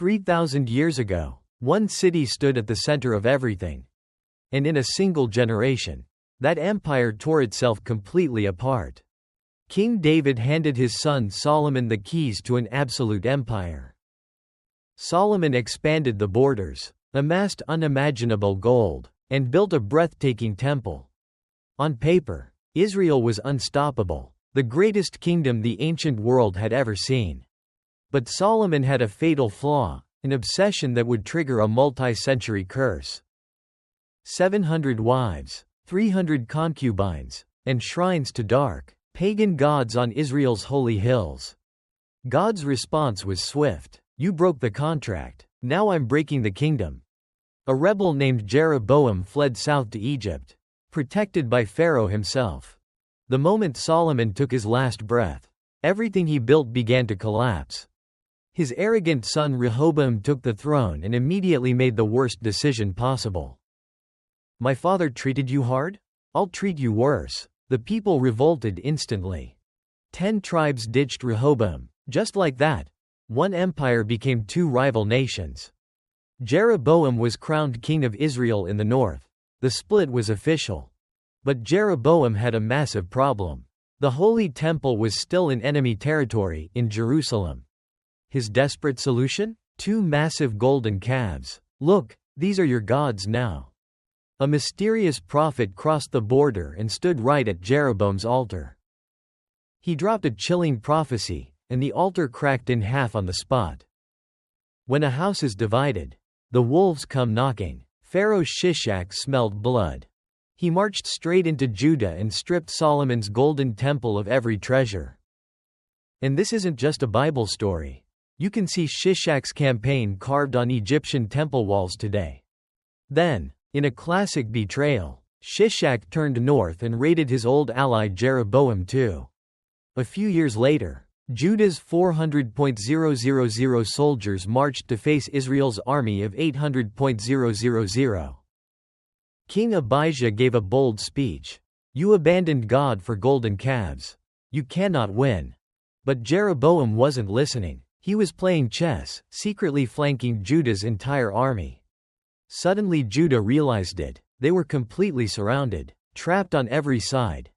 3,000 years ago, one city stood at the center of everything. And in a single generation, that empire tore itself completely apart. King David handed his son Solomon the keys to an absolute empire. Solomon expanded the borders, amassed unimaginable gold, and built a breathtaking temple. On paper, Israel was unstoppable, the greatest kingdom the ancient world had ever seen. But Solomon had a fatal flaw, an obsession that would trigger a multi-century curse. 700 wives, 300 concubines, and shrines to dark, pagan gods on Israel's holy hills. God's response was swift. You broke the contract, now I'm breaking the kingdom. A rebel named Jeroboam fled south to Egypt, protected by Pharaoh himself. The moment Solomon took his last breath, everything he built began to collapse. His arrogant son Rehoboam took the throne and immediately made the worst decision possible. My father treated you hard? I'll treat you worse. The people revolted instantly. 10 tribes ditched Rehoboam. Just like that, one empire became 2 rival nations. Jeroboam was crowned king of Israel in the north. The split was official. But Jeroboam had a massive problem. The Holy Temple was still in enemy territory, in Jerusalem. His desperate solution? 2 massive golden calves. Look, these are your gods now. A mysterious prophet crossed the border and stood right at Jeroboam's altar. He dropped a chilling prophecy, and the altar cracked in half on the spot. When a house is divided, the wolves come knocking. Pharaoh Shishak smelled blood. He marched straight into Judah and stripped Solomon's golden temple of every treasure. And this isn't just a Bible story. You can see Shishak's campaign carved on Egyptian temple walls today. Then, in a classic betrayal, Shishak turned north and raided his old ally Jeroboam too. A few years later, Judah's 400,000 soldiers marched to face Israel's army of 800,000. King Abijah gave a bold speech. You abandoned God for golden calves. You cannot win. But Jeroboam wasn't listening. He was playing chess, secretly flanking Judah's entire army. Suddenly Judah realized it. They were completely surrounded, trapped on every side.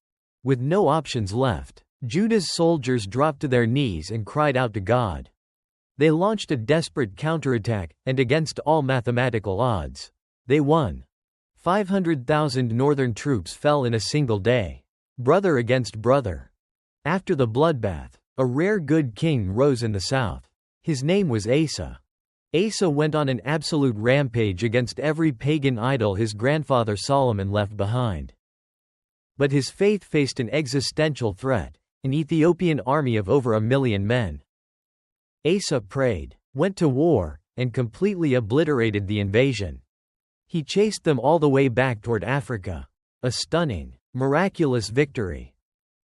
With no options left, Judah's soldiers dropped to their knees and cried out to God. They launched a desperate counterattack, and against all mathematical odds, they won. 500,000 northern troops fell in a single day. Brother against brother. After the bloodbath, a rare good king rose in the south. His name was Asa. Asa went on an absolute rampage against every pagan idol his grandfather Solomon left behind. But his faith faced an existential threat, an Ethiopian army of over 1 million men. Asa prayed, went to war, and completely obliterated the invasion. He chased them all the way back toward Africa. A stunning, miraculous victory.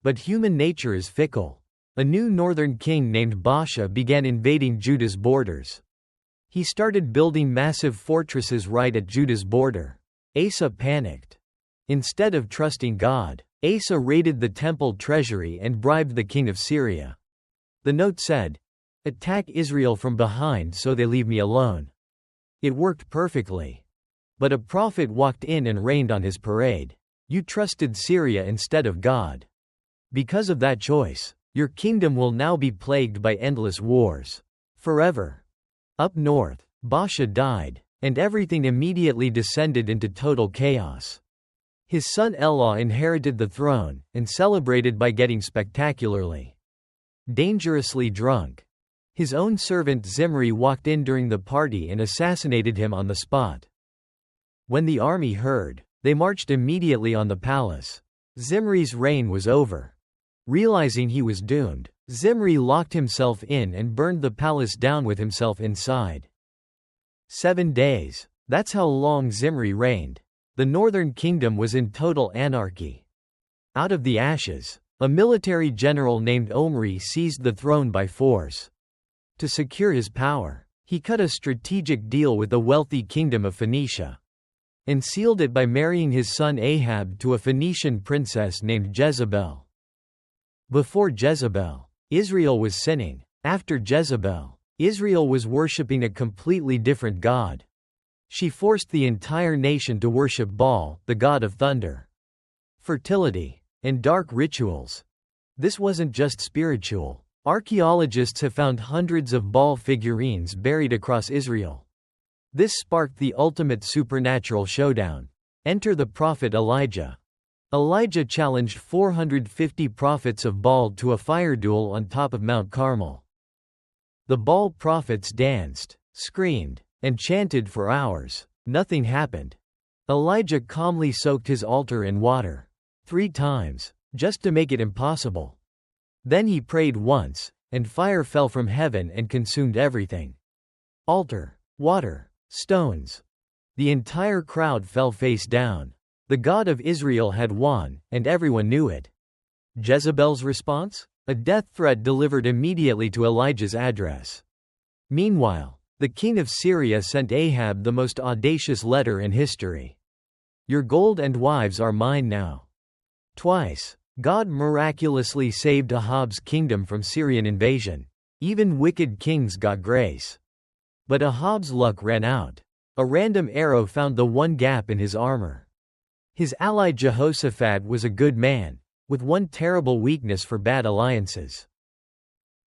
But human nature is fickle. A new northern king named Baasha began invading Judah's borders. He started building massive fortresses right at Judah's border. Asa panicked. Instead of trusting God, Asa raided the temple treasury and bribed the king of Syria. The note said, "Attack Israel from behind so they leave me alone." It worked perfectly. But a prophet walked in and rained on his parade. You trusted Syria instead of God. Because of that choice, your kingdom will now be plagued by endless wars. Forever. Up north, Baasha died, and everything immediately descended into total chaos. His son Elah inherited the throne, and celebrated by getting spectacularly dangerously drunk. His own servant Zimri walked in during the party and assassinated him on the spot. When the army heard, they marched immediately on the palace. Zimri's reign was over. Realizing he was doomed, Zimri locked himself in and burned the palace down with himself inside. 7 days. That's how long Zimri reigned. The northern kingdom was in total anarchy. Out of the ashes, a military general named Omri seized the throne by force. To secure his power, he cut a strategic deal with the wealthy kingdom of Phoenicia, and sealed it by marrying his son Ahab to a Phoenician princess named Jezebel. Before Jezebel, Israel was sinning. After Jezebel, Israel was worshipping a completely different god. She forced the entire nation to worship Baal, the god of thunder, fertility, and dark rituals. This wasn't just spiritual. Archaeologists have found hundreds of Baal figurines buried across Israel. This sparked the ultimate supernatural showdown. Enter the prophet Elijah. Elijah challenged 450 prophets of Baal to a fire duel on top of Mount Carmel. The Baal prophets danced, screamed, and chanted for hours. Nothing happened. Elijah calmly soaked his altar in water 3 times, just to make it impossible. Then he prayed once, and fire fell from heaven and consumed everything. Altar, water, stones. The entire crowd fell face down. The God of Israel had won, and everyone knew it. Jezebel's response? A death threat delivered immediately to Elijah's address. Meanwhile, the king of Syria sent Ahab the most audacious letter in history. Your gold and wives are mine now. Twice, God miraculously saved Ahab's kingdom from Syrian invasion. Even wicked kings got grace. But Ahab's luck ran out. A random arrow found the one gap in his armor. His ally Jehoshaphat was a good man, with one terrible weakness for bad alliances.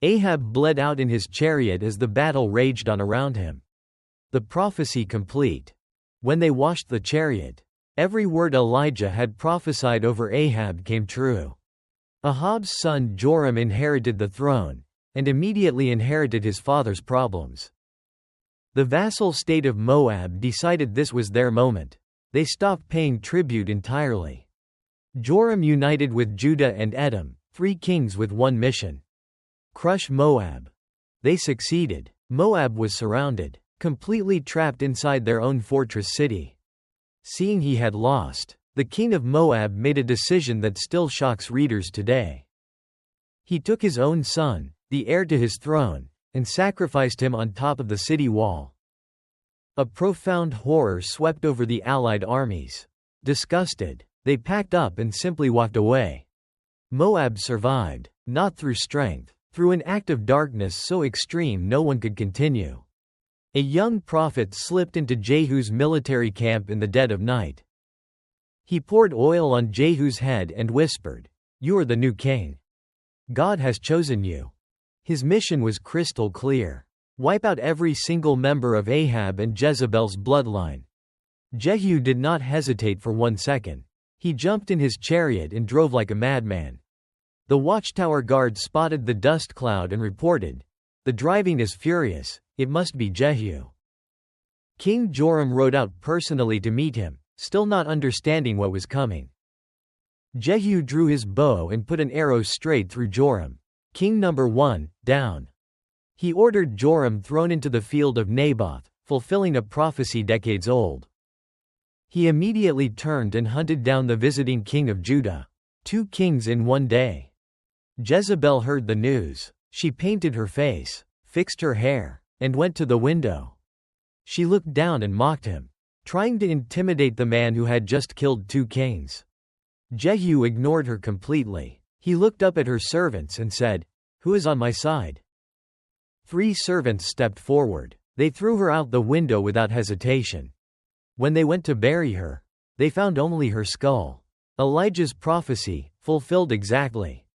Ahab bled out in his chariot as the battle raged on around him. The prophecy complete. When they washed the chariot, every word Elijah had prophesied over Ahab came true. Ahab's son Joram inherited the throne, and immediately inherited his father's problems. The vassal state of Moab decided this was their moment. They stopped paying tribute entirely. Joram united with Judah and Edom, 3 kings with one mission: crush Moab. They succeeded. Moab was surrounded, completely trapped inside their own fortress city. Seeing he had lost, the king of Moab made a decision that still shocks readers today. He took his own son, the heir to his throne, and sacrificed him on top of the city wall. A profound horror swept over the allied armies. Disgusted, they packed up and simply walked away. Moab survived, not through strength, through an act of darkness so extreme no one could continue. A young prophet slipped into Jehu's military camp in the dead of night. He poured oil on Jehu's head and whispered, "You are the new king. God has chosen you." His mission was crystal clear: wipe out every single member of Ahab and Jezebel's bloodline. Jehu did not hesitate for 1 second. He jumped in his chariot and drove like a madman. The watchtower guard spotted the dust cloud and reported, "The driving is furious, it must be Jehu." King Joram rode out personally to meet him, still not understanding what was coming. Jehu drew his bow and put an arrow straight through Joram. King number 1, down. He ordered Joram thrown into the field of Naboth, fulfilling a prophecy decades old. He immediately turned and hunted down the visiting king of Judah. 2 kings in one day. Jezebel heard the news. She painted her face, fixed her hair, and went to the window. She looked down and mocked him, trying to intimidate the man who had just killed 2 kings. Jehu ignored her completely. He looked up at her servants and said, "Who is on my side?" 3 servants stepped forward. They threw her out the window without hesitation. When they went to bury her, they found only her skull. Elijah's prophecy, fulfilled exactly.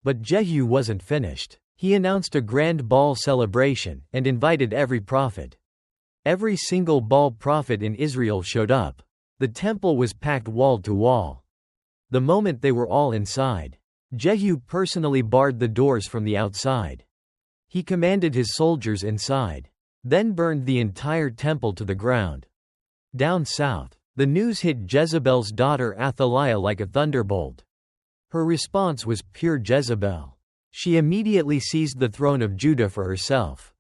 But Jehu wasn't finished. He announced a grand Baal celebration, and invited every prophet. Every single Baal prophet in Israel showed up. The temple was packed wall to wall. The moment they were all inside, Jehu personally barred the doors from the outside. He commanded his soldiers inside, then burned the entire temple to the ground. Down south, the news hit Jezebel's daughter Athaliah like a thunderbolt. Her response was pure Jezebel. She immediately seized the throne of Judah for herself.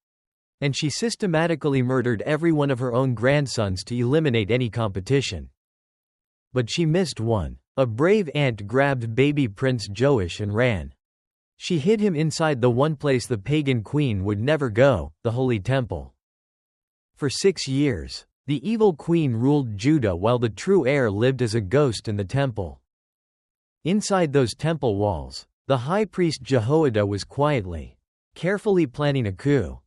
And she systematically murdered every one of her own grandsons to eliminate any competition. But she missed one. A brave ant grabbed baby Prince Joash and ran. She hid him inside the one place the pagan queen would never go, the Holy Temple. For 6 years, the evil queen ruled Judah while the true heir lived as a ghost in the temple. Inside those temple walls, the high priest Jehoiada was quietly, carefully planning a coup.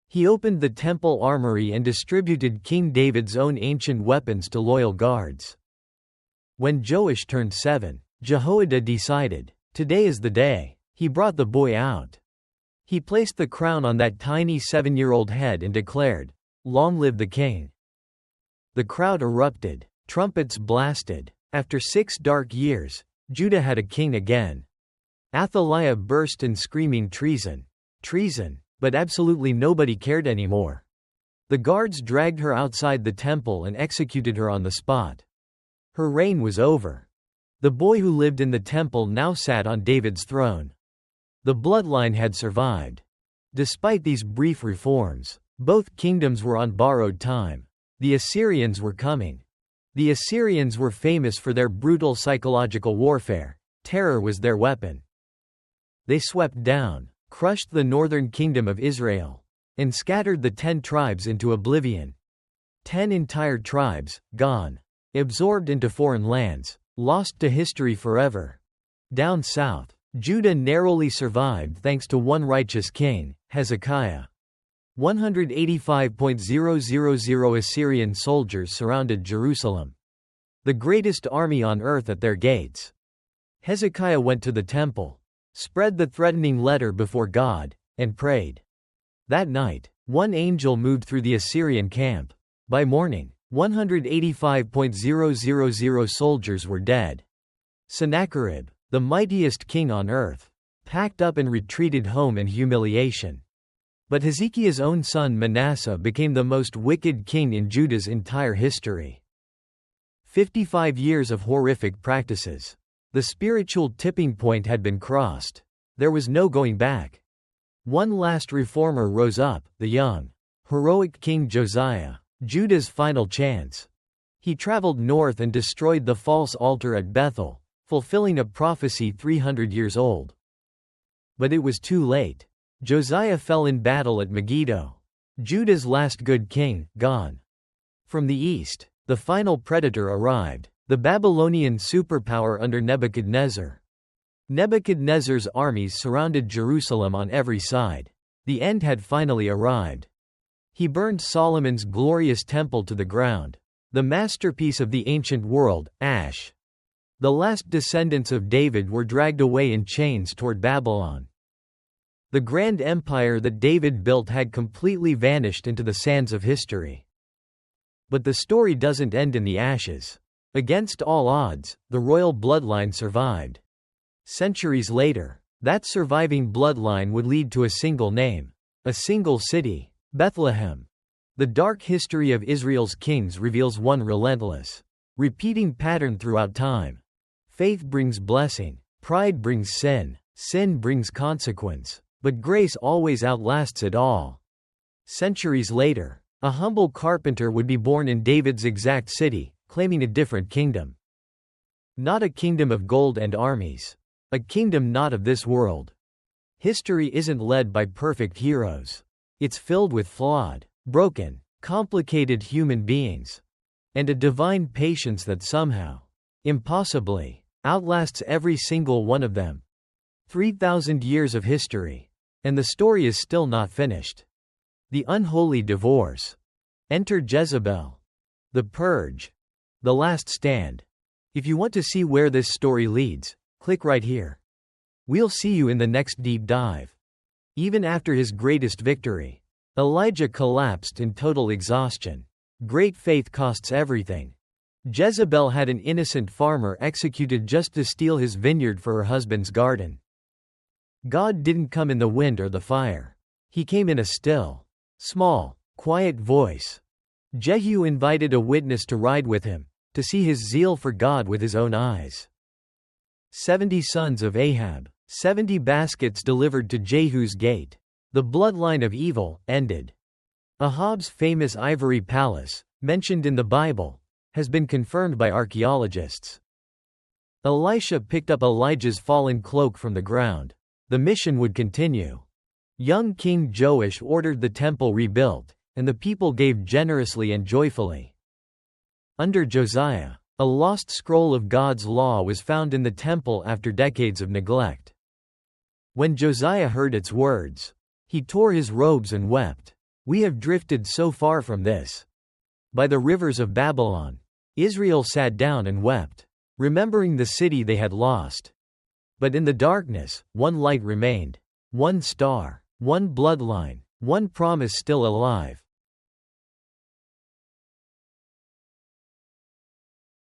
He opened the temple armory and distributed King David's own ancient weapons to loyal guards. When Joash turned 7, Jehoiada decided, "Today is the day." He brought the boy out. He placed the crown on that tiny 7-year-old head and declared, "Long live the king." The crowd erupted. Trumpets blasted. After 6 dark years, Judah had a king again. Athaliah burst in screaming treason. Treason. But absolutely nobody cared anymore. The guards dragged her outside the temple and executed her on the spot. Her reign was over. The boy who lived in the temple now sat on David's throne. The bloodline had survived. Despite these brief reforms, both kingdoms were on borrowed time. The Assyrians were coming. The Assyrians were famous for their brutal psychological warfare. Terror was their weapon. They swept down, crushed the northern kingdom of Israel, and scattered the 10 tribes into oblivion. 10 entire tribes, gone. Absorbed into foreign lands, lost to history forever. Down south, Judah narrowly survived thanks to one righteous king, Hezekiah. 185,000 Assyrian soldiers surrounded Jerusalem. The greatest army on earth at their gates. Hezekiah went to the temple, spread the threatening letter before God, and prayed. That night, one angel moved through the Assyrian camp. By morning, 185,000 soldiers were dead. Sennacherib, the mightiest king on earth, packed up and retreated home in humiliation. But Hezekiah's own son Manasseh became the most wicked king in Judah's entire history. 55 years of horrific practices. The spiritual tipping point had been crossed. There was no going back. One last reformer rose up, the young, heroic King Josiah, Judah's final chance. He traveled north and destroyed the false altar at Bethel, fulfilling a prophecy 300 years old. But it was too late. Josiah fell in battle at Megiddo. Judah's last good king, gone. From the east, the final predator arrived, the Babylonian superpower under Nebuchadnezzar. Nebuchadnezzar's armies surrounded Jerusalem on every side. The end had finally arrived. He burned Solomon's glorious temple to the ground, the masterpiece of the ancient world, ash. The last descendants of David were dragged away in chains toward Babylon. The grand empire that David built had completely vanished into the sands of history. But the story doesn't end in the ashes. Against all odds, the royal bloodline survived. Centuries later, that surviving bloodline would lead to a single name, a single city, Bethlehem. The dark history of Israel's kings reveals one relentless, repeating pattern throughout time. Faith brings blessing, pride brings sin, sin brings consequence. But grace always outlasts it all. Centuries later, a humble carpenter would be born in David's exact city, claiming a different kingdom. Not a kingdom of gold and armies. A kingdom not of this world. History isn't led by perfect heroes. It's filled with flawed, broken, complicated human beings. And a divine patience that somehow, impossibly, outlasts every single one of them. 3,000 years of history. And the story is still not finished. The unholy divorce. Enter Jezebel. The purge. The last stand. If you want to see where this story leads, click right here. We'll see you in the next deep dive. Even after his greatest victory, Elijah collapsed in total exhaustion. Great faith costs everything. Jezebel had an innocent farmer executed just to steal his vineyard for her husband's garden. God didn't come in the wind or the fire. He came in a still, small, quiet voice. Jehu invited a witness to ride with him, to see his zeal for God with his own eyes. 70 sons of Ahab, 70 baskets delivered to Jehu's gate. The bloodline of evil ended. Ahab's famous ivory palace, mentioned in the Bible, has been confirmed by archaeologists. Elisha picked up Elijah's fallen cloak from the ground. The mission would continue. Young King Joash ordered the temple rebuilt, and the people gave generously and joyfully. Under Josiah, a lost scroll of God's law was found in the temple after decades of neglect. When Josiah heard its words, he tore his robes and wept. We have drifted so far from this. By the rivers of Babylon. Israel sat down and wept, remembering the city they had lost. But in the darkness, one light remained. One star. One bloodline. One promise still alive.